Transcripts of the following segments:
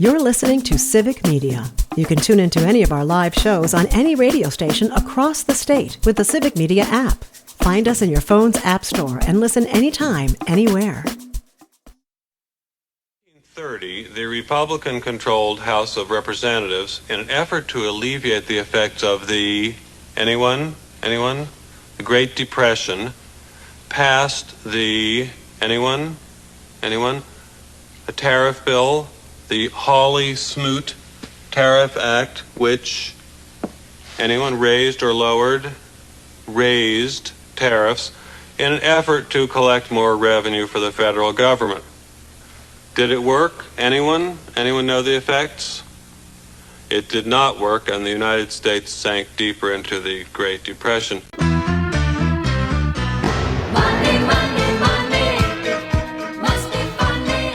You're listening to Civic Media. You can tune into any of our live shows on any radio station across the state with the Civic Media app. Find us in your phone's app store and listen anytime, anywhere. 1930, the Republican-controlled House of Representatives, in an effort to alleviate the effects of the the Great Depression, passed the a tariff bill, the Hawley-Smoot Tariff Act, which raised or lowered raised tariffs in an effort to collect more revenue for the federal government. Did it work? Anyone know the effects? It did not work, and the United States sank deeper into the Great Depression. Money, money, money must be funny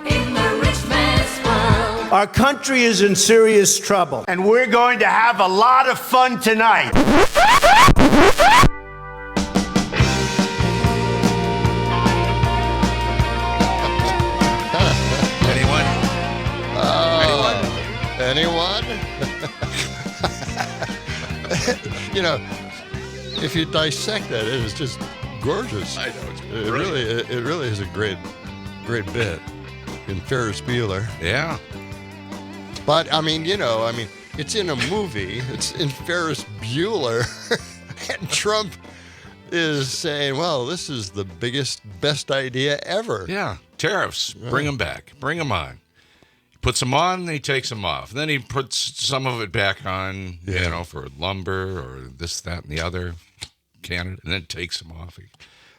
in the rich man's world. Our country is in serious trouble, and we're going to have a lot of fun tonight. Anyone? You know, if you dissect that, it is just gorgeous. I know, it's it really is a great bit in Ferris Bueller. Yeah. But it's in a movie. It's in Ferris Bueller, and Trump is saying, "Well, this is the best idea ever." Yeah, tariffs. Bring them back. Bring them on. Puts them on, then he takes them off. Then he puts some of it back on, for lumber or this, that, and the other, Canada, and then takes them off.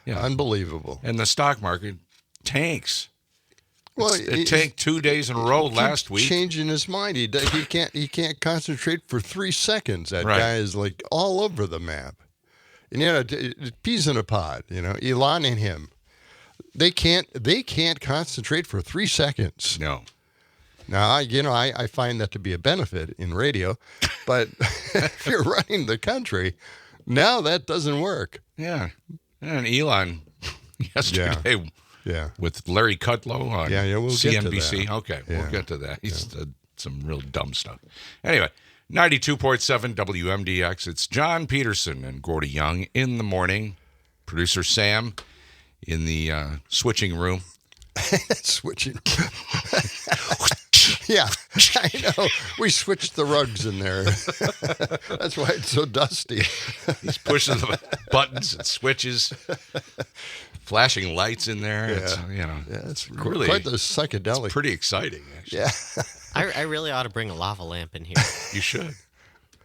Unbelievable. And the stock market tanks. Well, it tanked 2 days in a row last week. Changing his mind. He can't concentrate for 3 seconds. That guy is like all over the map. And peas in a pod. Elon and him, they can't concentrate for 3 seconds. No. Now, I find that to be a benefit in radio, but if you're running the country, now that doesn't work. Yeah. And Elon yesterday with Larry Kudlow on we'll CNBC. Get to that. Okay, we'll get to that. He's did some real dumb stuff. Anyway, 92.7 WMDX. It's John Peterson and Gordy Young in the morning. Producer Sam in the switching room. Switching. Yeah, I know. We switched the rugs in there. That's why it's so dusty. He's pushing the buttons and switches, flashing lights in there. Yeah. It's really quite the psychedelic. It's pretty exciting, actually. Yeah. I really ought to bring a lava lamp in here. You should.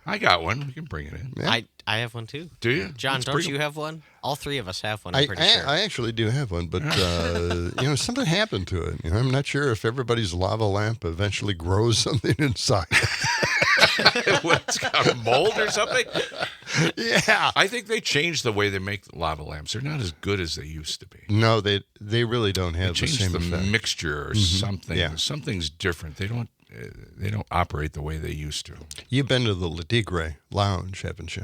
I got one. We can bring it in. Yeah. I have one too. Do you? John, don't you have one? All three of us have one, I'm pretty sure. I actually do have one, but something happened to it. I'm not sure if everybody's lava lamp eventually grows something inside. What's got mold or something? Yeah. I think they changed the way they make the lava lamps. They're not as good as they used to be. No, they really don't have the same effect. The mixture or something. Yeah. Something's different. They don't operate the way they used to. You've been to the Le Tigre Lounge, haven't you?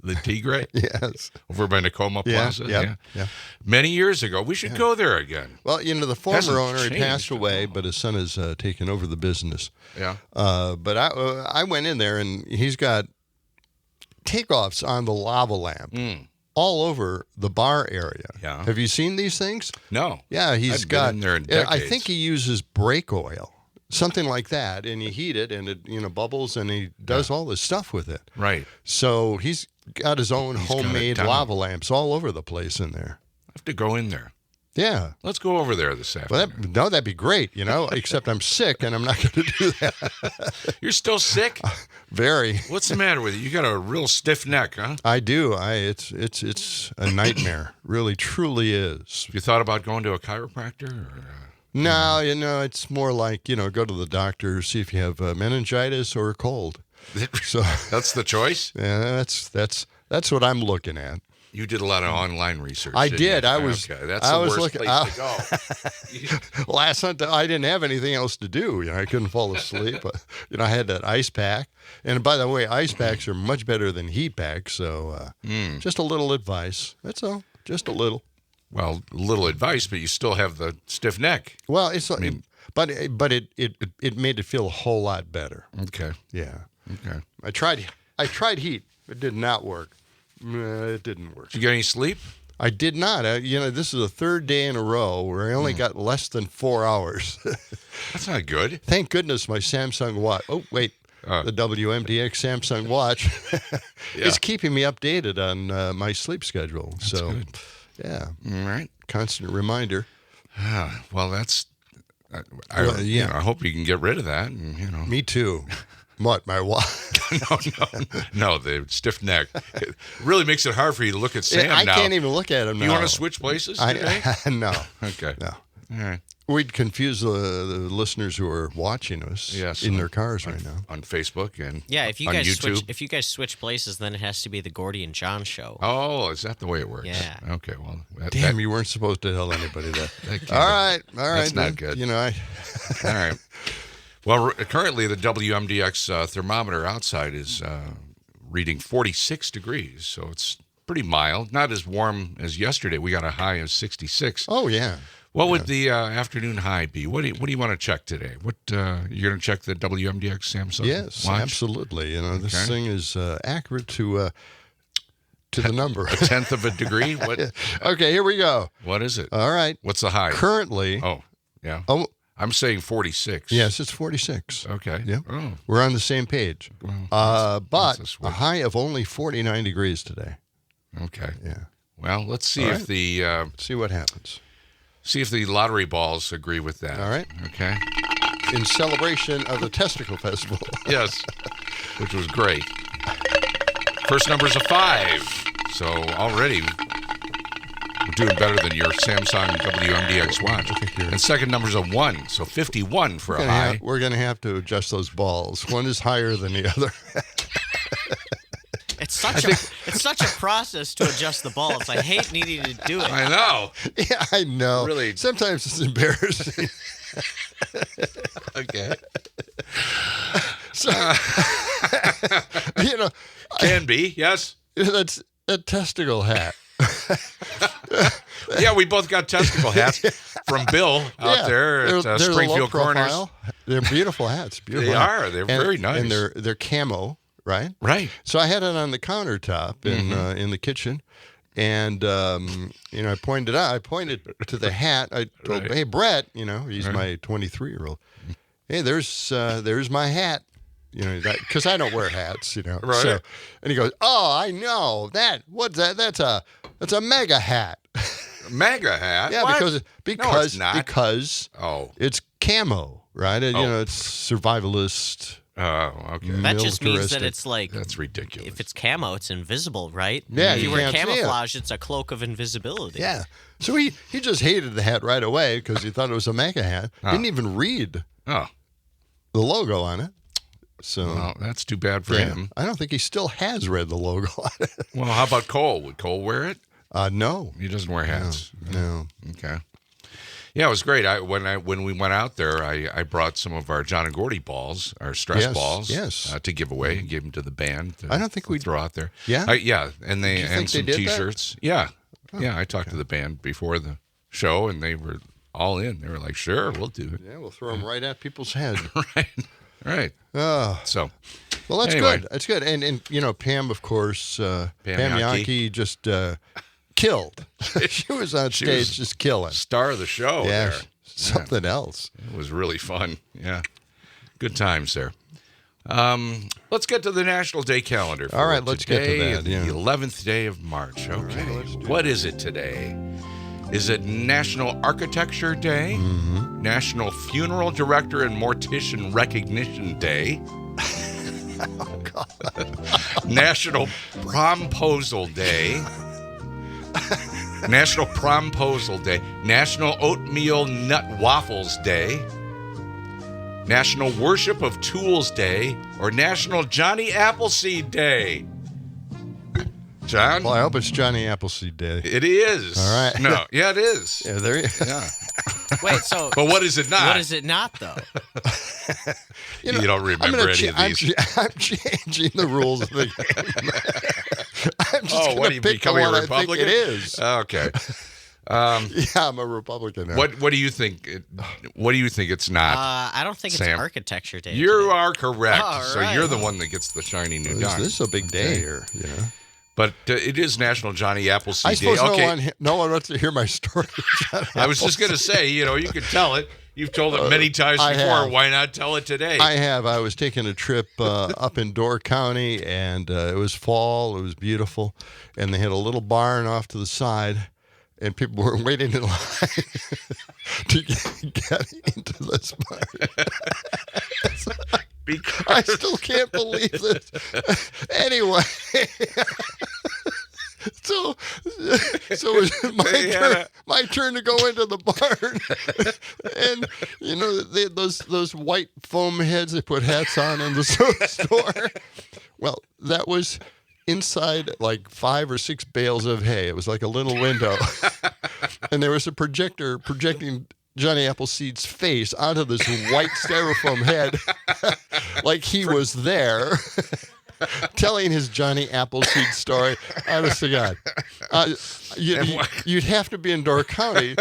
Le Tigre? Yes. Over by Nakoma Plaza? Yeah. Many years ago. We should go there again. Well, the former owner had passed away, but his son has taken over the business. Yeah. But I went in there, and he's got takeoffs on the lava lamp. All over the bar area. Yeah. Have you seen these things? No. Yeah, I've been in there in decades. I think he uses brake oil. Something like that, and you heat it, and it bubbles, and he does all this stuff with it. Right. So he's got his own homemade lava lamps all over the place in there. I have to go in there. Yeah. Let's go over there this afternoon. That'd be great, except I'm sick, and I'm not going to do that. You're still sick? Very. What's the matter with you? You got a real stiff neck, huh? I do. It's a nightmare. Really, truly is. Have you thought about going to a chiropractor? Or, no, it's more like, go to the doctor, see if you have meningitis or a cold. So that's the choice? Yeah, that's what I'm looking at. You did a lot of online research. I did. You? I was. Okay, that's the worst place to go. Last night, I didn't have anything else to do. I couldn't fall asleep. I had that ice pack. And by the way, ice packs are much better than heat packs. So just a little advice. That's all. Just a little. Well, little advice, but you still have the stiff neck. Well, But it made it feel a whole lot better. Okay. Yeah. Okay. I tried heat. It did not work. It didn't work. Did you get any sleep? I did not. This is the third day in a row where I only got less than 4 hours. That's not good. Thank goodness my Samsung watch. Oh, wait. The WMDX Samsung watch is keeping me updated on my sleep schedule. That's so, good. Yeah. All right. Constant reminder. Well, that's. I hope you can get rid of that. And, Me too. What, my watch? No, the stiff neck. It really makes it hard for you to look at Sam I now. can't even look at him now. You want to switch places today? No. Okay. No. All right. We'd confuse the listeners who are watching us in their cars right now. On Facebook and if you on guys YouTube. switch places, then it has to be the Gordy and John show. Oh, is that the way it works? Yeah. Okay, well. Damn, you weren't supposed to tell anybody that. All right. That's not good. All right. Well, currently the WMDX thermometer outside is reading 46 degrees, so it's pretty mild. Not as warm as yesterday. We got a high of 66. Oh, yeah. What would the afternoon high be? What do you want to check today? What you're going to check the WMDX Samsung? Yes, watch? Absolutely. This thing is accurate to the number. A tenth of a degree? What? Okay, here we go. What is it? All right. What's the high? Currently. Oh, yeah. Oh, I'm saying 46. yes, it's 46. Okay. Yeah. Oh. We're on the same page. Well, but that's a high of only 49 degrees today. Okay. Yeah. Well, let's see All if the see what happens. see if the lottery balls agree with that. All right. Okay. In celebration of the Testicle Festival. Yes. Which was great. First number's a 5. So already we're doing better than your Samsung WMDX watch. And second number's a 1. So 51 for a high. We're going to have to adjust those balls. One is higher than the other. It's such a process to adjust the balls. I hate needing to do it. I know. Yeah, I know. Really. Sometimes it's embarrassing. Okay. So, Can be, yes. that's a testicle hat. Yeah, we both got testicle hats from Bill out there at Springfield Corners. They're beautiful hats. Beautiful. They are. They're very nice. And they're camo, right? Right. So I had it on the countertop in the kitchen, and I pointed to the hat. I told, hey, Brett, he's my 23-year-old. Hey, there's my hat. Because I don't wear hats, Right. So, and he goes, "Oh, I know that. What's that? That's a mega hat." Mega hat? Yeah, What? because No, it's not. because it's camo, right? And, it's survivalist. Oh, okay. That just means that militaristic. it's like That's ridiculous. if it's camo, it's invisible, right? Yeah, If you you wear can't see it. camouflage, it's a cloak of invisibility. Yeah. So he just hated the hat right away because he thought it was a mega hat. Didn't even read Oh, the logo on it. So well, that's too bad for yeah, him. I don't think he still has read the logo on it. Well, how about Cole? Would Cole wear it? No. He doesn't wear hats. No. Okay. Yeah, it was great. When we went out there, I brought some of our John and Gordy balls, our stress balls, to give away and gave them to the band. I don't think we throw out there. Yeah? Yeah, and you and think some they did that? T-shirts. Yeah, yeah. I talked to the band before the show, and they were all in. They were like, "Sure, we'll do it." Yeah, we'll throw them right at people's head. Right. Oh. So, Well, that's anyway. good. That's good. And Pam, of course, Pam Yankee. Yankee just killed. She was on stage just killing. Star of the show. Yeah, there. something else. It was really fun. Yeah. Good times there. Let's get to the National Day calendar. All right, let's get to today, that, yeah. The 11th day of March. Okay. let's do What is it today? Is it National Architecture Day? Mm-hmm. National Funeral Director and Mortician Recognition Day? Oh, God. National Promposal Day. National Promposal Day. National Oatmeal Nut Waffles Day. National Worship of Tools Day. Or National Johnny Appleseed Day. John? Well, I hope it's Johnny Appleseed Day. It is. All right. No, yeah, it is. Yeah, there you Yeah. Wait, so But what is it not? what is it not, though? You don't remember any of these. I'm changing the rules of the game. I'm just Oh, what gonna are you pick the becoming a one I think Republican? it is. Okay. Yeah, I'm a Republican now. What do you think? What do you think it's not? I don't think Sam? it's Architecture Day. You today. are correct. All So right. you're the one that gets the shiny new dime. This is a big day here, you know. But it is National Johnny Appleseed I suppose Day. no one wants to hear my story. I was just going to say, you could tell it. You've told it many times I before. have. Why not tell it today? I have. I was taking a trip up in Door County, and it was fall. It was beautiful, and they had a little barn off to the side, and people were waiting in line to get into this barn. I still can't believe this. Anyway. So it was my turn to go into the barn, and those white foam heads they put hats on in the store. Well, that was inside like 5 or 6 bales of hay. It was like a little window, and there was a projector projecting Johnny Appleseed's face onto this white styrofoam head, like he was there. Telling his Johnny Appleseed story. Honest to God. You'd have to be in Door County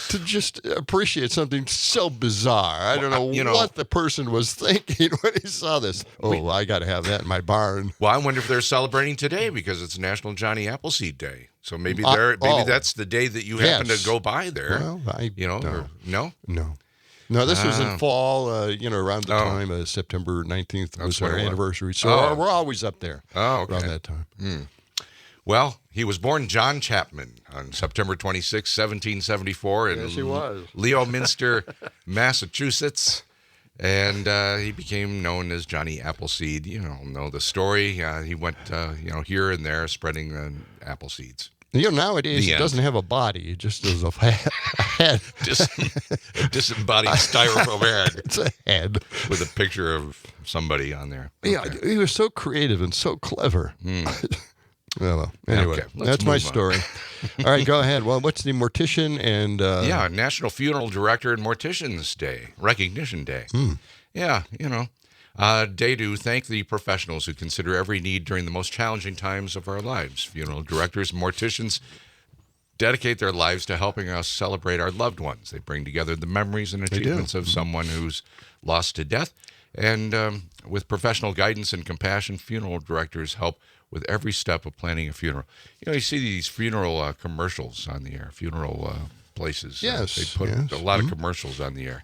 to just appreciate something so bizarre. I don't know what the person was thinking when he saw this. Oh, I got to have that in my barn. Well, I wonder if they're celebrating today because it's National Johnny Appleseed Day. So maybe that's the day that you happen to go by there. Well, no? No, this was in fall, around the time of September 19th was our anniversary. So we're always up there around that time. Well, he was born John Chapman on September 26, 1774 in Leominster, Massachusetts. And he became known as Johnny Appleseed. You know the story. He went, here and there spreading apple seeds. Nowadays, it doesn't have a body. It just is a head. Disembodied styrofoam head. It's a head. With a picture of somebody on there. Okay. Yeah, he was so creative and so clever. Well, anyway, that's my story. All right, go ahead. Well, what's the mortician and... National Funeral Director and Morticians Day. Recognition Day. Yeah, day to thank the professionals who consider every need during the most challenging times of our lives. Funeral directors and morticians dedicate their lives to helping us celebrate our loved ones. They bring together the memories and achievements of someone who's lost to death. And with professional guidance and compassion, funeral directors help with every step of planning a funeral. You see these funeral commercials on the air, funeral places. Yes. They put a lot of commercials on the air.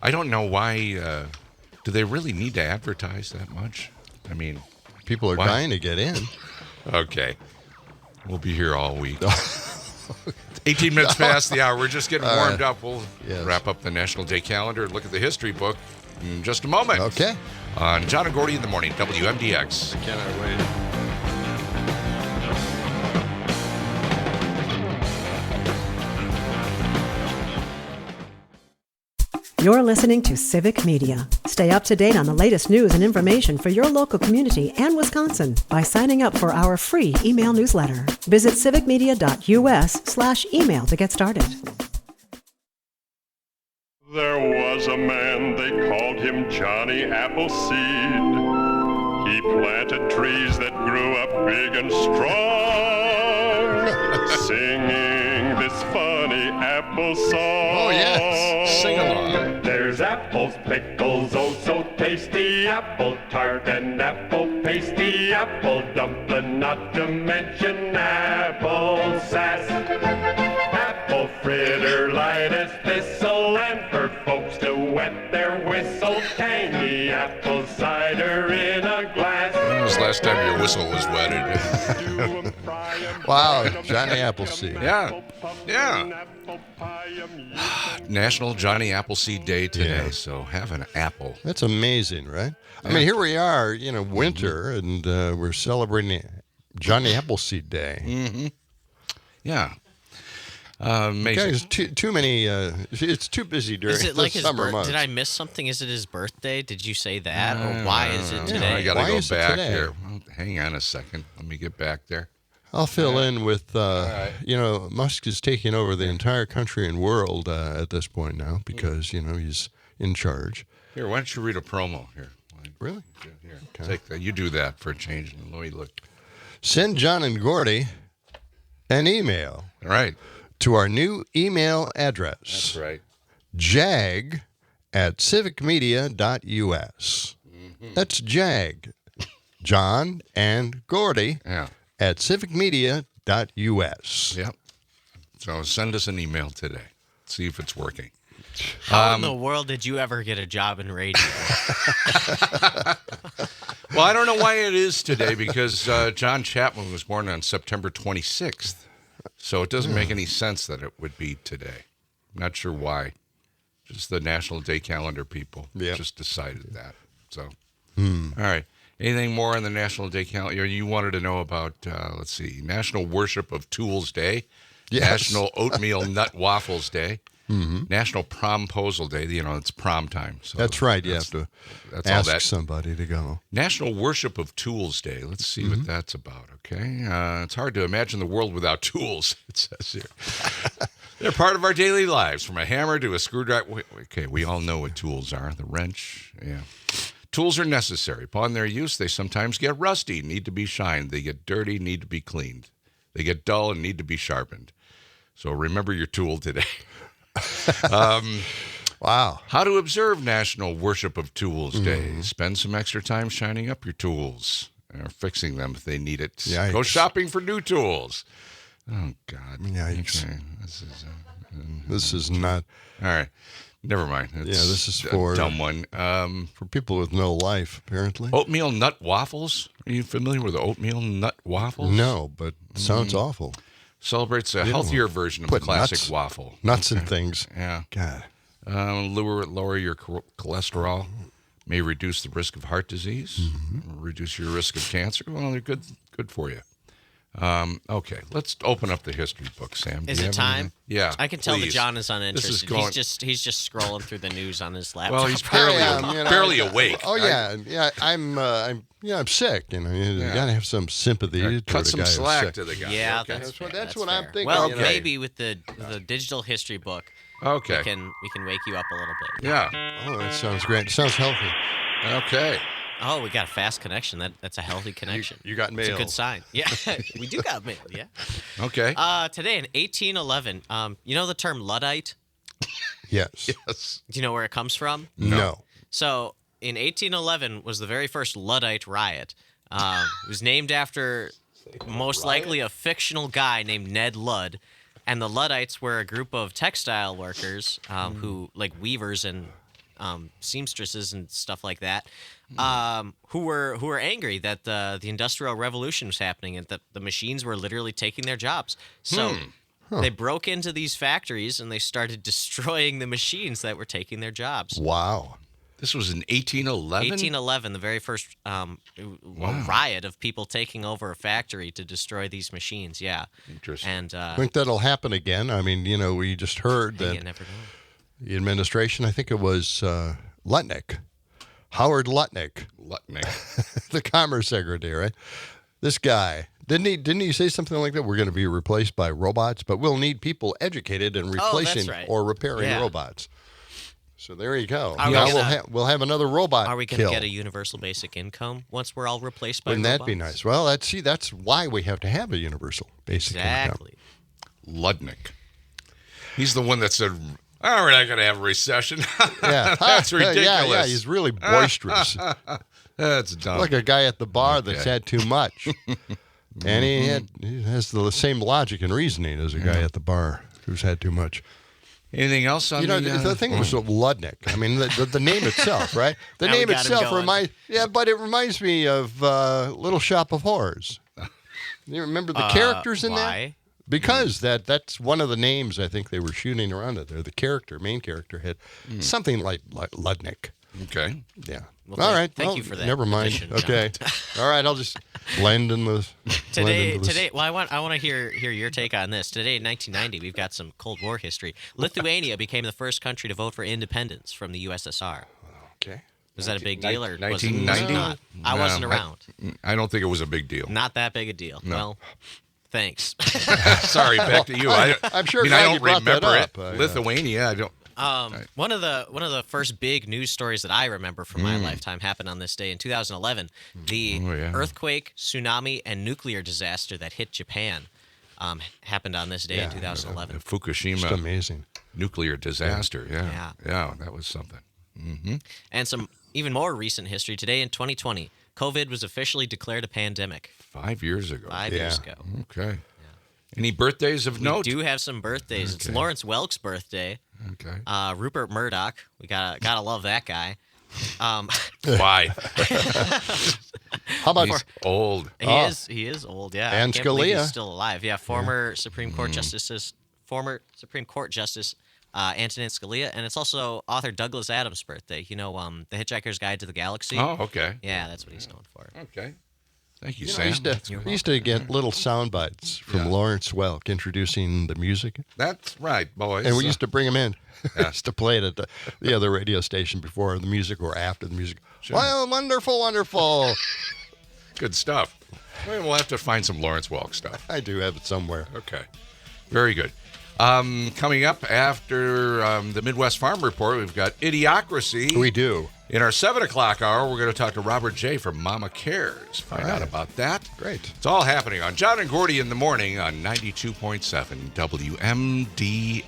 I don't know why... do they really need to advertise that much? I mean... People are dying to get in. Okay. We'll be here all week. 18 minutes past the hour. We're just getting warmed up. We'll wrap up the National Day calendar and look at the history book in just a moment. Okay. On John and Gordy in the Morning, WMDX. I cannot wait. You're listening to Civic Media. Stay up to date on the latest news and information for your local community and Wisconsin by signing up for our free email newsletter. Visit civicmedia.us/email to get started. There was a man, they called him Johnny Appleseed. He planted trees that grew up big and strong, singing this funny apple song. Oh, yes. Sing along. There's apples, pickles, oh so tasty, apple tart and apple pasty, apple dumpling, not to mention apple sass. Apple fritter, light as thistle, and for folks to wet their whistle, tangy apple cider in a glass. When was the last time your whistle was wetted? Wow, Johnny Appleseed. Yeah. National Johnny Appleseed Day today, so have an apple. That's amazing, right? I mean, here we are, winter, and we're celebrating Johnny Appleseed Day. Mm-hmm. Yeah. Amazing. Guys, too many. It's too busy during the summer months. Did I miss something? Is it his birthday? Did you say that? Or why is it today? I got to Why go is it back today? here. Well, hang on a second. Let me get back there. I'll fill in with, Musk is taking over the entire country and world at this point now because, he's in charge. Here, why don't you read a promo here? Really? Here, Okay. take that. You do that for a change. Let me look. Send John and Gordy an email. All right. to our new email address. That's right. jag@civicmedia.us. That's Jag, John and Gordy Yeah. at civicmedia.us. Yep. So send us an email today. See if it's working. How in the world did you ever get a job in radio? Well, I don't know why it is today because John Chapman was born on September 26th. So it doesn't make any sense that it would be today. Not sure why. Just the National Day Calendar people just decided that. So, all right. Anything more on the National Day Calendar? You wanted to know about, let's see, National Worship of Tools Day, National Oatmeal Nut Waffles Day, National Promposal Day. You know, it's prom time. So That's right. You have to ask somebody to go. National Worship of Tools Day. Let's see what that's about, okay? It's hard to imagine the world without tools, it says here. They're part of our daily lives, from a hammer to a screwdriver. Okay, we all know what tools are. The wrench, yeah. Tools are necessary. Upon their use, they sometimes get rusty, need to be shined. They get dirty, need to be cleaned. They get dull and need to be sharpened. So remember your tool today. Wow. How to observe National Worship of Tools Day. Spend some extra time shining up your tools or fixing them if they need it. Yikes. Go shopping for new tools. Oh, God. Yikes. Okay. This is not. All right. Never mind. This is a for dumb one. For people with no life, apparently. Oatmeal nut waffles. Are you familiar with oatmeal nut waffles? No, but sounds awful. Celebrates a healthier version of the classic waffle. Nuts and things. Yeah. God. Lower your cholesterol. May reduce the risk of heart disease. Reduce your risk of cancer. Well, they're good for you. Okay, let's open up the history book, Sam. Is it time? Anything? Yeah, I can tell that please. John is uninterested. This is going... He's just scrolling through the news on his laptop. Well, he's barely awake. Oh yeah, I'm sick. You know, you gotta have some sympathy. Cut some slack to the guy. Yeah, okay. that's what I'm thinking. Well, you know. maybe with the digital history book, Okay. we can wake you up a little bit. Yeah. Oh, that sounds great. It sounds healthy. Okay. Oh, we got a fast connection. That's a healthy connection. You got mail. It's a good sign. Yeah, we do got mail. Yeah. Okay. Today in 1811, you know the term Luddite? Yes. Yes. Do you know where it comes from? No. So in 1811 was the very first Luddite riot. It was named after most likely a fictional guy named Ned Ludd. And the Luddites were a group of textile workers who, like weavers and seamstresses and stuff like that, who were angry that the Industrial Revolution was happening and that the machines were literally taking their jobs. So they broke into these factories and they started destroying the machines that were taking their jobs. Wow. This was in 1811? 1811, the very first riot of people taking over a factory to destroy these machines. Yeah. Interesting. And I think that'll happen again. I mean, you know, we just heard you that never know. the administration, I think it was Lutnick, Howard Lutnick, the Commerce Secretary, right? This guy, didn't he say something like that? We're going to be replaced by robots, but we'll need people educated in replacing or repairing robots. So there you go. Now we'll have another robot. Are we going to get a universal basic income once we're all replaced by Wouldn't robots? that be nice? Well, that's why we have to have a universal basic income. Exactly. Ludnick. He's the one that said, "Oh, we're not going to have a recession." Yeah, That's ridiculous. Yeah, he's really boisterous. That's dumb. Like a guy at the bar that's had too much, and he has the same logic and reasoning as a guy at the bar who's had too much. Anything else on the thing was Ludnick. I mean, the name itself, right? The name itself reminds me of Little Shop of Horrors. You remember the characters in that? Because that's one of the names I think they were shooting around it there. The main character had something like Ludnick. Okay. Yeah. Well, all right. Thank you for that. Never mind. Addition, okay. All right. I'll just blend in with today. Well, I want to hear your take on this. Today in 1990, we've got some Cold War history. Lithuania became the first country to vote for independence from the USSR. Okay. Was that a big deal or 1990? not? I wasn't around. I don't think it was a big deal. Not that big a deal. No. Well, thanks. Sorry, back to you. I'm sure. I don't brought that remember up. it. Lithuania. I don't. One of the first big news stories that I remember from my lifetime happened on this day in 2011. The earthquake, tsunami, and nuclear disaster that hit Japan. happened on this day in 2011. The Fukushima Just amazing. nuclear disaster. Yeah, that was something. And some even more recent history. Today in 2020, COVID was officially declared a pandemic. 5 years ago. 5 years ago. Okay. Any birthdays of note? We do have some birthdays. It's Lawrence Welk's birthday. Okay. Rupert Murdoch. We gotta love that guy. Why? How about He's old. He is old. Yeah. And I can't believe Scalia. he's still alive. Yeah. Former Supreme Court Justice Antonin Scalia, and it's also author Douglas Adams' birthday. You know, The Hitchhiker's Guide to the Galaxy. Oh, okay. Yeah, that's what he's known for. Okay. Thank you, I Sam. used to get little sound bites from Lawrence Welk introducing the music. That's right, boys. And we used to bring them in. Used to play it at the other radio station before the music or after the music. Sure. Well, wonderful, wonderful. Good stuff. We'll have to find some Lawrence Welk stuff. I do have it somewhere. Okay. Very good. Coming up after the Midwest Farm Report, we've got Idiocracy. We do. In our 7 o'clock hour, we're going to talk to Robert J. from Mama Cares. Find out about that. Great. It's all happening on John and Gordy in the morning on 92.7 WMDX.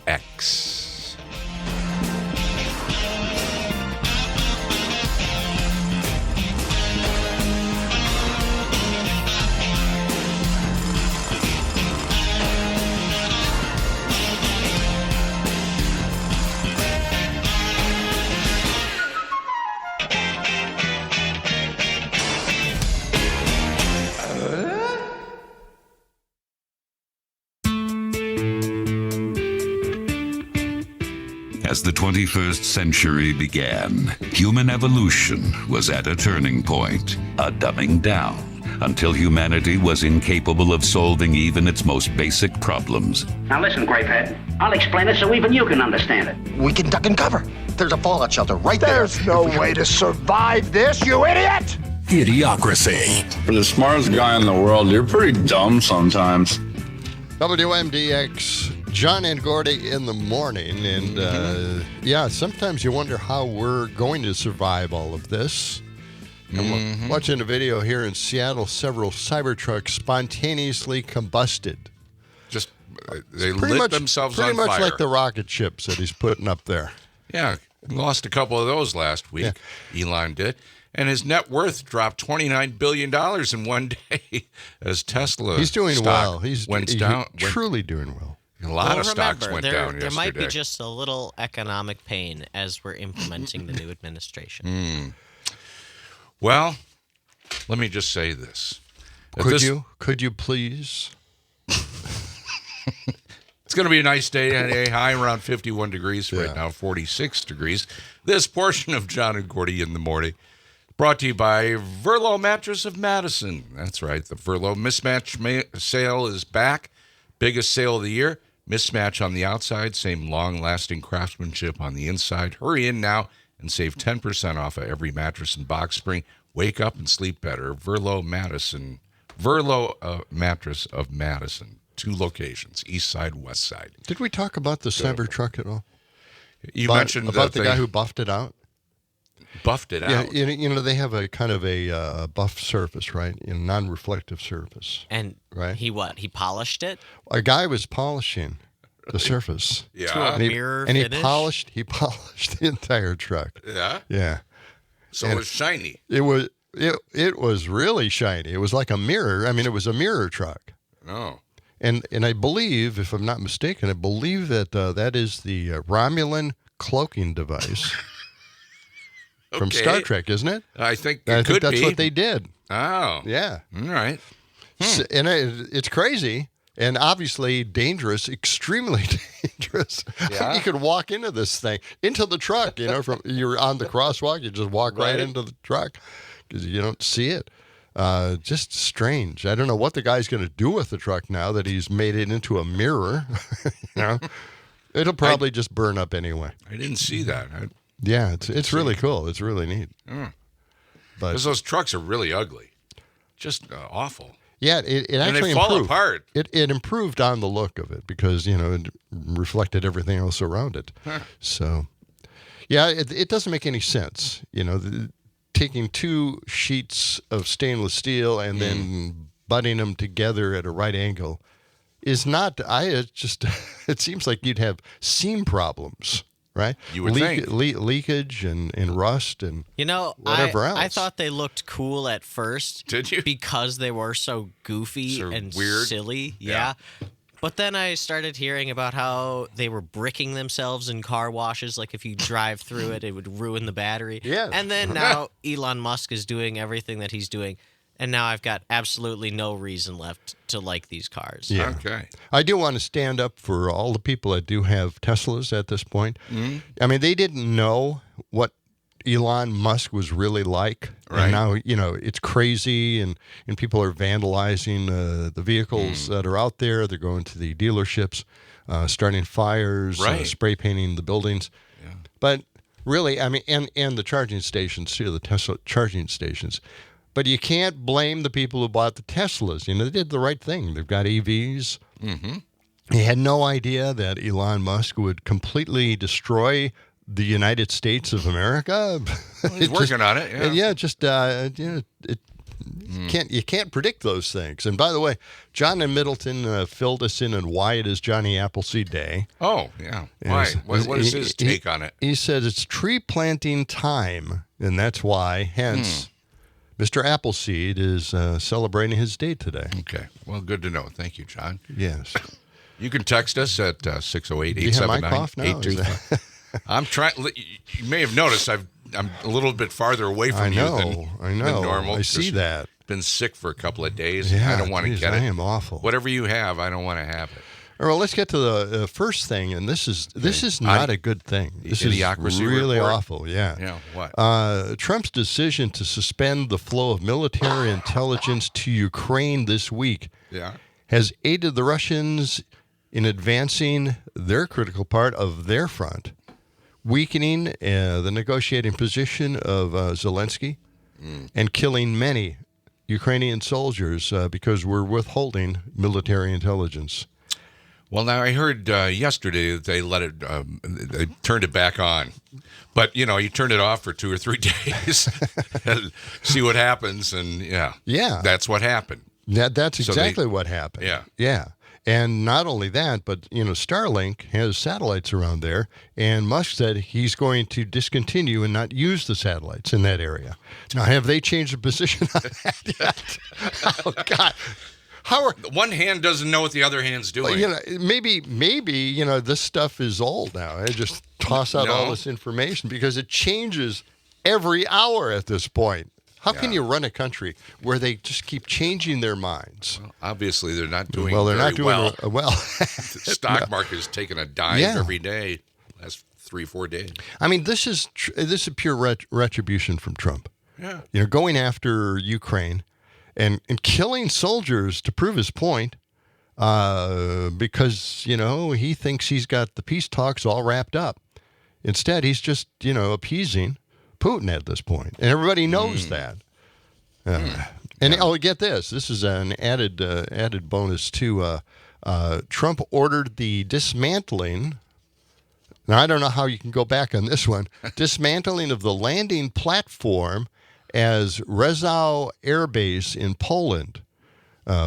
As the 21st century began, human evolution was at a turning point, a dumbing down, until humanity was incapable of solving even its most basic problems. Now listen, Grapehead. I'll explain it so even you can understand it. We can duck and cover. There's a fallout shelter right there. There's no way to survive this, you idiot! Idiocracy. For the smartest guy in the world, you're pretty dumb sometimes. WMDX, John and Gordy in the morning. And sometimes you wonder how we're going to survive all of this. I'm watching a video here in Seattle, several Cybertrucks spontaneously combusted. Just, they lit themselves on fire. Pretty much like the rocket ships that he's putting up there. Yeah, lost a couple of those last week. Yeah. Elon did. And his net worth dropped $29 billion in one day as Tesla He's doing well. He's down. Truly doing well. A lot of stocks went down yesterday. There might be just a little economic pain as we're implementing the new administration. Well, let me just say this. Could you please? It's going to be a nice day. A high around 51 degrees right now, 46 degrees. This portion of John and Gordy in the morning brought to you by Verlo Mattress of Madison. That's right. The Verlo Mismatch sale is back. Biggest sale of the year. Mismatch on the outside. Same long-lasting craftsmanship on the inside. Hurry in now and save 10% off of every mattress and box spring. Wake up and sleep better. Verlo Mattress of Madison. 2 locations, east side, west side. Did we talk about the Cybertruck at all? You mentioned about the guy who buffed it out. Buffed it out. Yeah, you know they have a kind of a buff surface, right? Non-reflective surface. And he polished it? A guy was polishing the surface. Yeah. To a mirror finish? He polished the entire truck. Yeah. Yeah. So it was shiny. It was really shiny. It was like a mirror. I mean, it was a mirror truck. Oh. And I believe, if I'm not mistaken, that that is the Romulan cloaking device from Star Trek, isn't it? I think that's what they did. Oh. Yeah. All right. So, and it's crazy and obviously dangerous, extremely dangerous. Yeah. You could walk into this thing, into the truck, you're on the crosswalk, you just walk right into the truck because you don't see it. Just strange. I don't know what the guy's going to do with the truck now that he's made it into a mirror. It'll probably just burn up anyway. I didn't see that. Yeah, it's really cool. It's really neat. Because those trucks are really ugly. Just awful. Yeah, it actually they fall improved. apart. It improved on the look of it because, it reflected everything else around it. Huh. So, yeah, it doesn't make any sense. Taking 2 sheets of stainless steel and then butting them together at a right angle is not. It seems like you'd have seam problems, right? You would think. Leakage and rust and whatever else. I thought they looked cool at first. Did you? Because they were so goofy and weird. silly. Yeah. But then I started hearing about how they were bricking themselves in car washes. Like if you drive through it, it would ruin the battery. Yeah. And then now Elon Musk is doing everything that he's doing. And now I've got absolutely no reason left to like these cars. Yeah. Okay. I do want to stand up for all the people that do have Teslas at this point. Mm-hmm. I mean, they didn't know what Elon Musk was really like. Right. And now, it's crazy and people are vandalizing the vehicles that are out there. They're going to the dealerships, starting fires, spray painting the buildings. Yeah. But really, I mean, and the charging stations too, the Tesla charging stations. But you can't blame the people who bought the Teslas. They did the right thing. They've got EVs. Mm-hmm. He had no idea that Elon Musk would completely destroy the United States of America. Well, he's working on it. Yeah. You can't predict those things. And by the way, John and Middleton filled us in on why it is Johnny Appleseed Day. Oh, yeah. Why? What is his take on it? He said it's tree planting time, and that's why. Hence, Mr. Appleseed is celebrating his day today. Okay. Well, good to know. Thank you, John. Yes. You can text us at 608-879-8255. Do you have my cough now? I'm trying. You may have noticed I'm a little bit farther away from you than normal. I see that. Been sick for a couple of days. Yeah, I don't want to get it. I am awful. Whatever you have, I don't want to have it. All right, well, let's get to the first thing, and this is not a good thing. This is Idiocracy really report? awful. Yeah. Yeah. What? Trump's decision to suspend the flow of military intelligence to Ukraine this week has aided the Russians in advancing their critical part of their front, weakening the negotiating position of Zelensky, and killing many Ukrainian soldiers because we're withholding military intelligence. Well, now I heard yesterday that they let it, they turned it back on. But, you turn it off for 2 or 3 days, and see what happens, and that's what happened. That's exactly what happened. Yeah. And not only that, but, Starlink has satellites around there, and Musk said he's going to discontinue and not use the satellites in that area. Now, have they changed the position on that yet? Oh, God. One hand doesn't know what the other hand's doing. Maybe this stuff is old now. I just toss out all this information because it changes every hour at this point. How can you run a country where they just keep changing their minds? Well, obviously, they're not doing well. They're very not doing well. The stock market is taking a dive every day, last 3-4 days. I mean, this is pure retribution from Trump. Yeah. Going after Ukraine and killing soldiers to prove his point because, he thinks he's got the peace talks all wrapped up. Instead, he's just, appeasing Putin at this point, and everybody knows that. And get this is an added bonus too. Trump ordered the dismantling. Now I don't know how you can go back on this one. Dismantling of the landing platform as Rzeszów Air Base in Poland,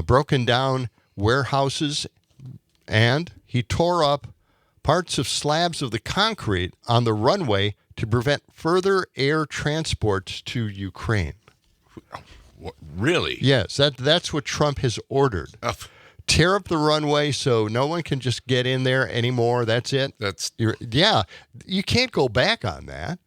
broken down warehouses, and he tore up parts of slabs of the concrete on the runway to prevent further air transport to Ukraine. Really? Yes, that's what Trump has ordered. Tear up the runway so no one can just get in there anymore. That's it. You can't go back on that.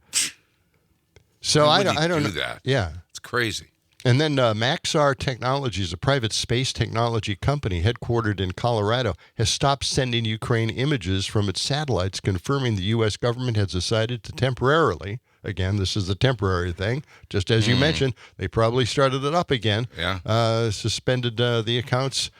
So I don't do know that. Yeah, it's crazy. And then Maxar Technologies, a private space technology company headquartered in Colorado, has stopped sending Ukraine images from its satellites, confirming the U.S. government has decided to temporarily, again, this is a temporary thing, just as you mentioned, they probably started it up again, suspended the accounts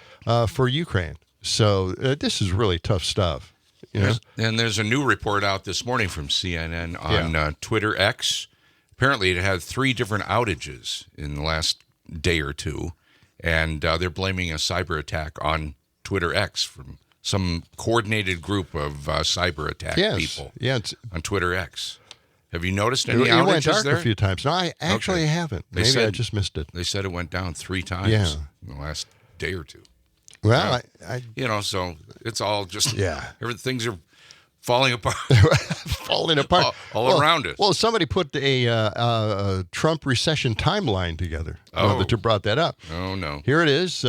for Ukraine. So this is really tough stuff. And there's a new report out this morning from CNN on Twitter X. Apparently, it had 3 different outages in the last day or two, and they're blaming a cyber attack on Twitter X from some coordinated group of cyber attack people on Twitter X. Have you noticed any outages it went dark there? A few times. No, I actually haven't. Maybe I just missed it. They said it went down 3 times in the last day or two. Well, so it's all just things are falling apart. Falling apart all around us. Well, somebody put a Trump recession timeline together. That you brought that up. Oh, no. Here it is.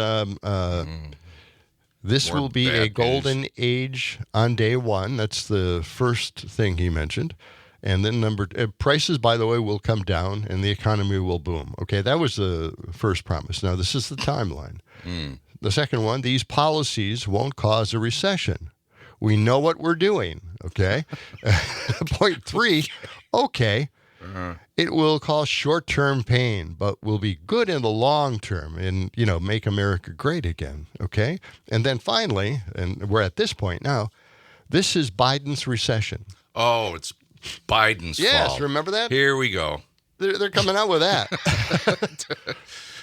This More will be bad a news. golden age on day one. That's the first thing he mentioned. And then prices, by the way, will come down and the economy will boom. Okay, that was the first promise. Now, this is the timeline. The second one, these policies won't cause a recession. We know what we're doing, okay? Point 3, okay, it will cause short-term pain, but will be good in the long term and, make America great again, okay? And then finally, and we're at this point now, this is Biden's recession. Oh, it's Biden's fault. Yes, remember that? Here we go. They're coming out with that.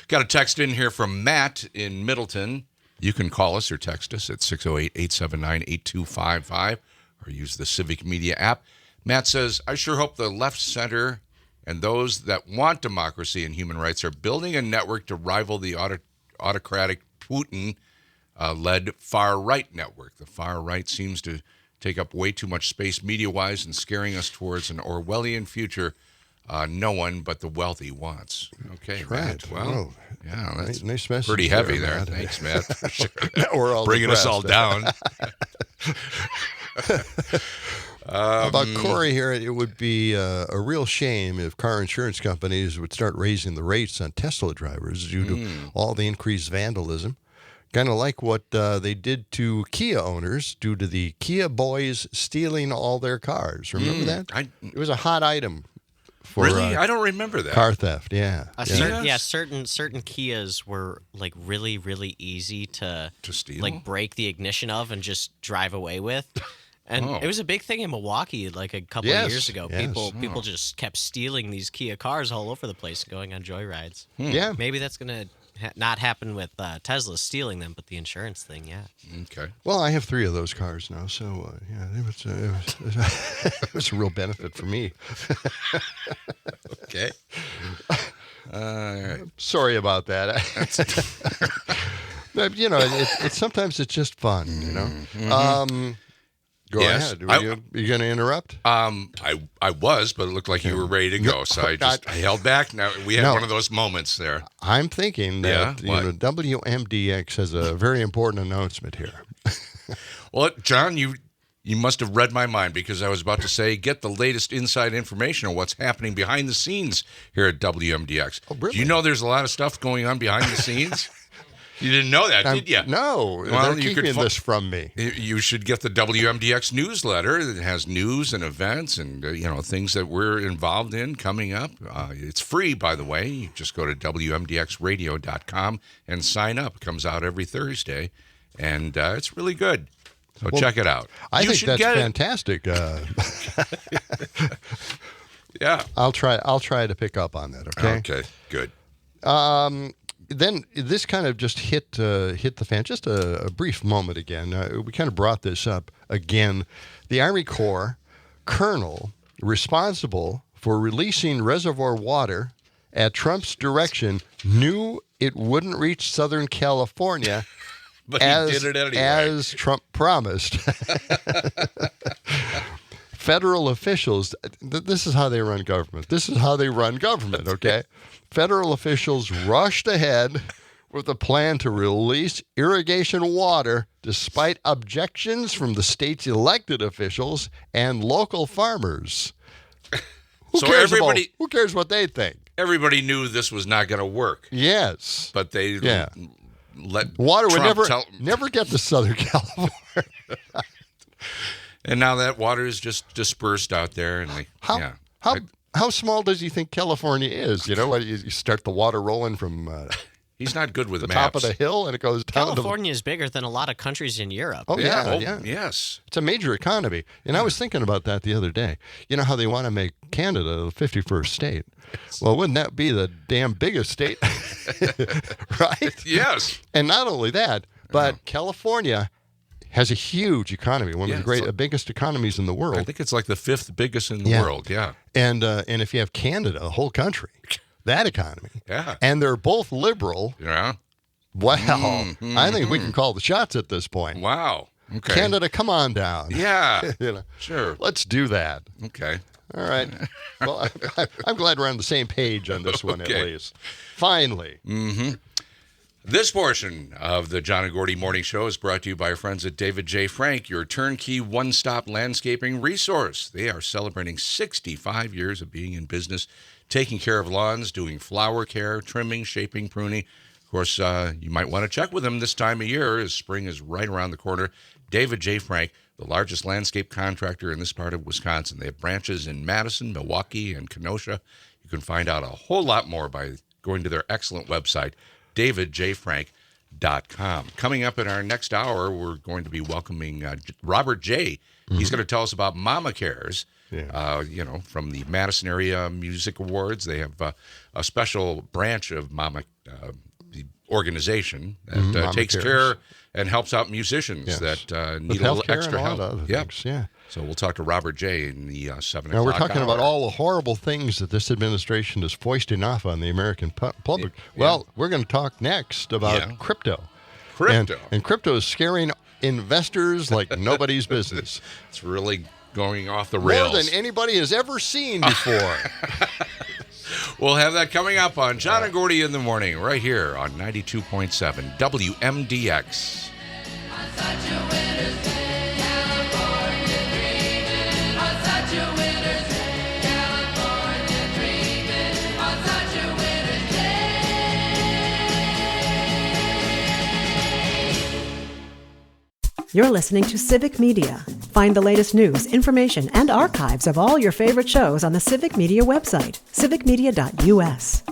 Got a text in here from Matt in Middleton. You can call us or text us at 608-879-8255 or use the Civic Media app. Matt says, I sure hope the left, center, and those that want democracy and human rights are building a network to rival the autocratic Putin-led far-right network. The far-right seems to take up way too much space media-wise and scaring us towards an Orwellian future no one but the wealthy wants. Okay, That's right. Matt. Well, yeah, that's nice message pretty heavy there. Matt. Thanks, Matt. For sure. We're all bringing us all down. About Corey here, it would be a real shame if car insurance companies would start raising the rates on Tesla drivers due to all the increased vandalism. Kind of like what they did to Kia owners due to the Kia boys stealing all their cars. Remember that? It was a hot item. For, really? I don't remember that. Car theft, yeah. Certain Kias were like really, really easy to steal, like break the ignition of and just drive away with. And it was a big thing in Milwaukee like a couple of years ago. People just kept stealing these Kia cars all over the place, going on joyrides. Yeah. Maybe that's going to not happen with Tesla stealing them, but the insurance thing, yeah. Okay. Well, I have 3 of those cars now, so it was a real benefit for me. Okay. Sorry about that. But, sometimes it's just fun, Go ahead. You going to interrupt? I was, but it looked like you were ready to go, so I held back. Now we had one of those moments there. I'm thinking that WMDX has a very important announcement here. Well, John, you must have read my mind because I was about to say, get the latest inside information on what's happening behind the scenes here at WMDX. Oh, really? Do you know there's a lot of stuff going on behind the scenes? You didn't know that, did you? No. Well, they're keeping this from me. You should get the WMDX newsletter that has news and events and things that we're involved in coming up. It's free, by the way. You just go to WMDXradio.com and sign up. It comes out every Thursday, and it's really good. So check it out. I think that's fantastic. Yeah. I'll try to pick up on that, okay? Okay, good. Then this kind of just hit the fan. Just a brief moment again. We kind of brought this up again. The Army Corps colonel responsible for releasing reservoir water at Trump's direction knew it wouldn't reach Southern California, but he did it anyway, as Trump promised. Federal officials, this is how they run government. Okay? Federal officials rushed ahead with a plan to release irrigation water despite objections from the state's elected officials and local farmers. Who cares what they think? Everybody knew this was not going to work. Yes. But they let water Trump would never get to Southern California. And now that water is just dispersed out there. And how small does he think California is? You start the water rolling from he's not good with the maps. Top of the hill, and it goes down. California is bigger than a lot of countries in Europe. Oh, yeah. Yes. It's a major economy. And I was thinking about that the other day. You know how they want to make Canada the 51st state? Yes. Well, wouldn't that be the damn biggest state? Right? Yes. And not only that, but California has a huge economy, one of the biggest economies in the world. I think it's like the 5th biggest in the world, yeah. And if you have Canada, a whole country, that economy, and they're both liberal, Well, I think we can call the shots at this point. Wow. Okay. Canada, come on down. Yeah. Sure. Let's do that. Okay. All right. Well, I'm glad we're on the same page on this one, at least. Finally. Mm-hmm. This portion of the John and Gordy Morning Show is brought to you by our friends at David J. Frank, your turnkey one-stop landscaping resource. They are celebrating 65 years of being in business, taking care of lawns, doing flower care, trimming, shaping, pruning. Of course, you might want to check with them this time of year as spring is right around the corner. David J. Frank, the largest landscape contractor in this part of Wisconsin. They have branches in Madison, Milwaukee, and Kenosha. You can find out a whole lot more by going to their excellent website, davidjfrank.com. Coming up in our next hour, we're going to be welcoming Robert J. He's going to tell us about Mama Cares. From the Madison Area Music Awards. They have a special branch of Mama the organization that takes care and helps out musicians that need a little extra help. Yeah. So we'll talk to Robert J. in the 7 o'clock Now, we're talking hour. about all the horrible things that this administration is foisting off on the American public. Well, we're going to talk next about crypto. And crypto is scaring investors like nobody's business. It's really going off the rails. More than anybody has ever seen before. We'll have that coming up on John and Gordy in the Morning, right here on 92.7 WMDX. You're listening to Civic Media. Find the latest news, information, and archives of all your favorite shows on the Civic Media website, civicmedia.us.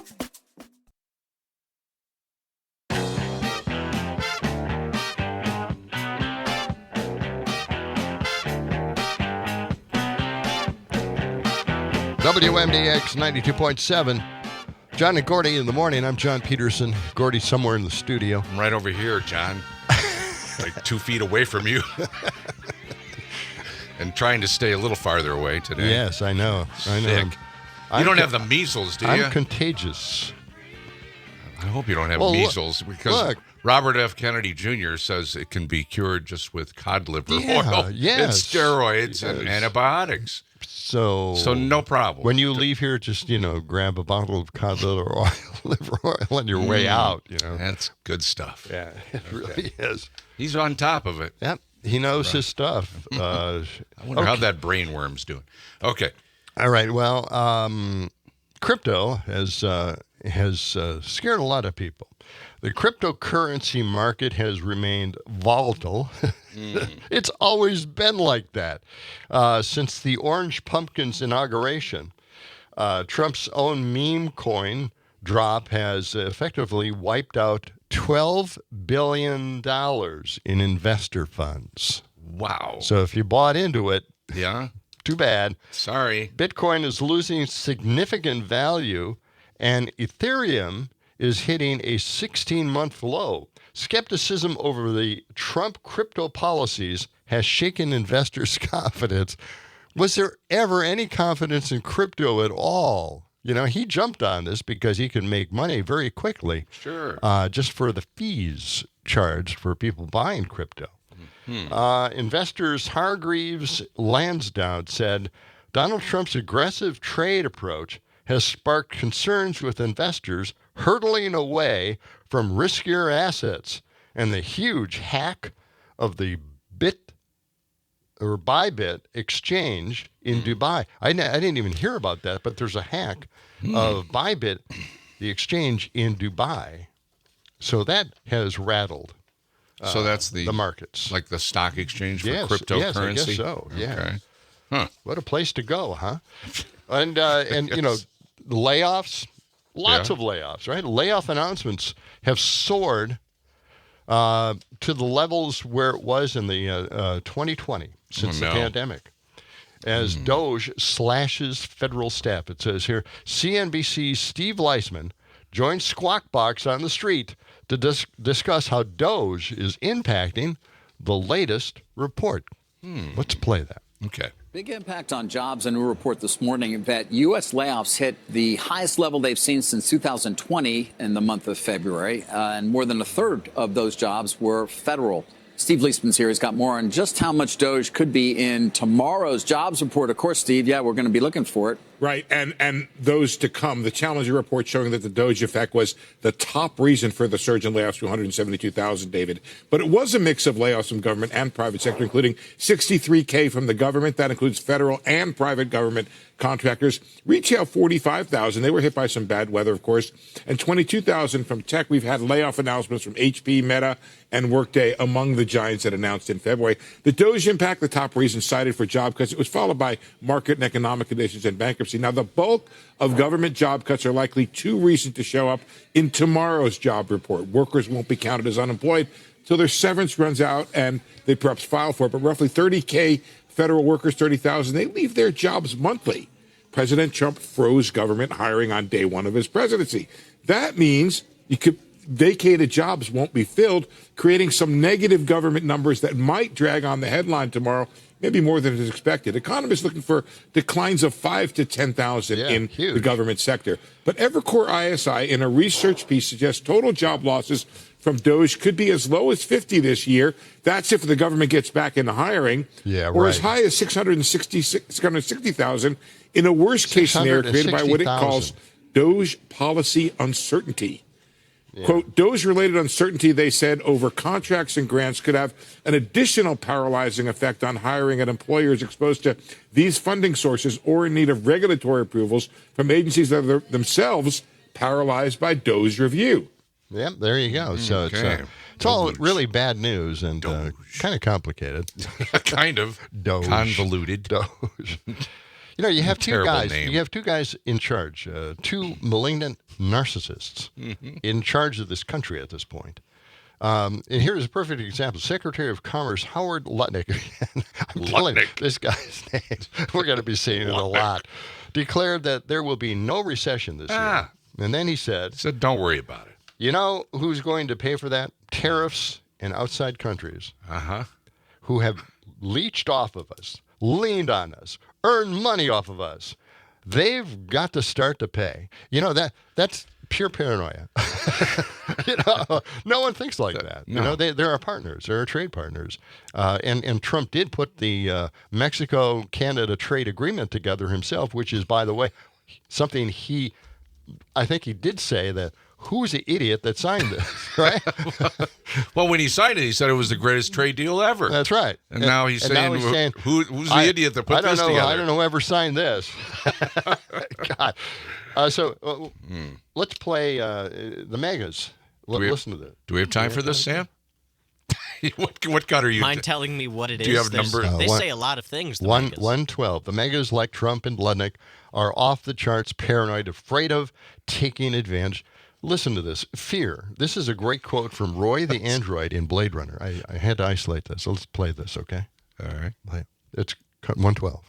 WMDX 92.7. John and Gordy in the morning. I'm John Peterson. Gordy somewhere in the studio. I'm right over here, John. Like 2 feet away from you. And trying to stay a little farther away today. Yes, I know. I know. Sick. You don't have the measles, do you? I'm contagious. I hope you don't have measles because Robert F. Kennedy Jr. says it can be cured just with cod liver oil and steroids and antibiotics. So no problem. When you leave here, just, grab a bottle of cod liver oil on your way out, That's good stuff. Yeah, it really is. He's on top of it. Yep. He knows his stuff. I wonder how that brain worm's doing. Okay. All right. Well, crypto has scared a lot of people. The cryptocurrency market has remained volatile. It's always been like that since the Orange Pumpkin's inauguration. Trump's own meme coin drop has effectively wiped out $12 billion in investor funds. Wow. So if you bought into it, too bad. Sorry. Bitcoin is losing significant value, and Ethereum is hitting a 16-month low. Skepticism over the Trump crypto policies has shaken investors' confidence. Was there ever any confidence in crypto at all? He jumped on this because he could make money very quickly. Sure. Just for the fees charged for people buying crypto. Investors Hargreaves Lansdowne said Donald Trump's aggressive trade approach has sparked concerns with investors hurtling away from riskier assets, and the huge hack of the Bybit exchange in Dubai. I didn't even hear about that, but there's a hack of Bybit, the exchange in Dubai. So that has rattled so that's the markets. Like the stock exchange for cryptocurrency? Yes, I guess so, yeah. Okay. Huh. What a place to go, huh? And the layoffs, lots of layoffs, right? Layoff announcements have soared to the levels where it was in the 2020, since the pandemic. As Doge slashes federal staff. It says here, CNBC's Steve Leisman joined Squawk Box on the street to discuss how Doge is impacting the latest report. Let's play that. Okay. Big impact on jobs. A new report this morning that U.S. layoffs hit the highest level they've seen since 2020 in the month of February. And more than a third of those jobs were federal. Steve Leisman's here. He's got more on just how much DOGE could be in tomorrow's jobs report. Of course, Steve, we're going to be looking for it. Right, and those to come. The Challenger report showing that the DOGE effect was the top reason for the surge in layoffs to 172,000, David. But it was a mix of layoffs from government and private sector, including 63K from the government. That includes federal and private government contractors. Retail, 45,000. They were hit by some bad weather, of course. And 22,000 from tech. We've had layoff announcements from HP, Meta, and Workday among the giants that announced in February. The DOGE impact, the top reason cited for job cuts, it was followed by market and economic conditions and bankruptcy. Now, the bulk of government job cuts are likely too recent to show up in tomorrow's job report. Workers won't be counted as unemployed till their severance runs out and they perhaps file for it. But roughly 30K federal workers, 30,000, they leave their jobs monthly. President Trump froze government hiring on day one of his presidency. That means vacated jobs won't be filled, creating some negative government numbers that might drag on the headline tomorrow, maybe more than is expected. Economists looking for declines of 5 to 10,000 in the government sector. But Evercore ISI, in a research piece, suggests total job losses from DOGE could be as low as 50 this year. That's if the government gets back into hiring. Or as high as 660,000 in a worst-case scenario created by what it calls DOGE policy uncertainty. Quote, DOGE-related uncertainty, they said, over contracts and grants could have an additional paralyzing effect on hiring at employers exposed to these funding sources or in need of regulatory approvals from agencies that are themselves paralyzed by DOGE review. Yep, there you go. So it's all really bad news and kind of complicated. Kind of. DOGE. Convoluted. DOGE. You know, you have two guys. Name. You have two guys in charge, two malignant narcissists in charge of this country at this point. And here's a perfect example. Secretary of Commerce Howard Lutnick, I'm telling you, this guy's name, we're going to be seeing it a lot, declared that there will be no recession this year. And then he said, don't worry about it. You know who's going to pay for that? Tariffs and outside countries who have leached off of us, leaned on us, earned money off of us. They've got to start to pay. You know, that's pure paranoia. You know, no one thinks like that. No. You know, they're our partners. They're our trade partners. And Trump did put the Mexico-Canada trade agreement together himself, which is, by the way, something I think he did say that, who's the idiot that signed this, right? Well, when he signed it, he said it was the greatest trade deal ever. That's right. And now he's saying, who's the idiot that put this together? I don't know who ever signed this. God. Let's play the megas. Listen to this. Do we have time for this, Sam? What cut are you? Mind telling me what it is? Do you have numbers? They say a lot of things. 112. The megas, like Trump and Lutnick, are off the charts, paranoid, afraid of taking advantage. Listen to this. Fear. This is a great quote from Roy the Android in Blade Runner. I had to isolate this. So let's play this, okay? All right. It's 112.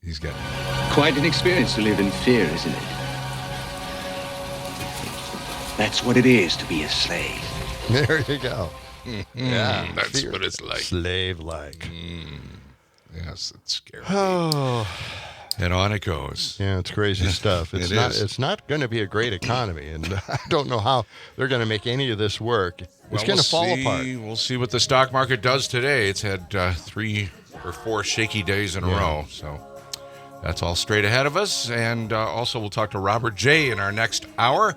He's got it. Quite an experience to live in fear, isn't it? That's what it is to be a slave. There you go. Yeah, that's fear. what it's like. Slave-like. Yes, it's scary. Oh. And on it goes. Yeah, it's crazy stuff. It's not going to be a great economy, and I don't know how they're going to make any of this work. It's going to fall apart. We'll see what the stock market does today. It's had 3 or 4 shaky days in a row, so that's all straight ahead of us. And also, we'll talk to Robert J. in our next hour.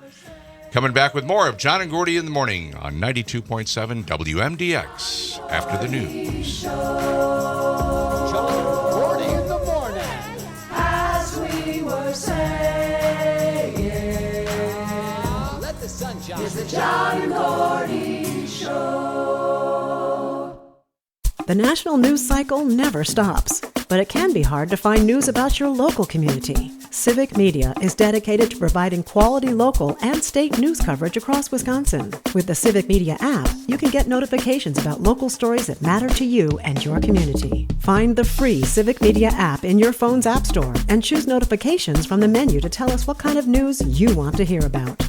Coming back with more of John and Gordy in the morning on 92.7 WMDX after the news. It's the John and Gordy Show. The national news cycle never stops, but it can be hard to find news about your local community. Civic Media is dedicated to providing quality local and state news coverage across Wisconsin. With the Civic Media app, you can get notifications about local stories that matter to you and your community. Find the free Civic Media app in your phone's app store and choose notifications from the menu to tell us what kind of news you want to hear about.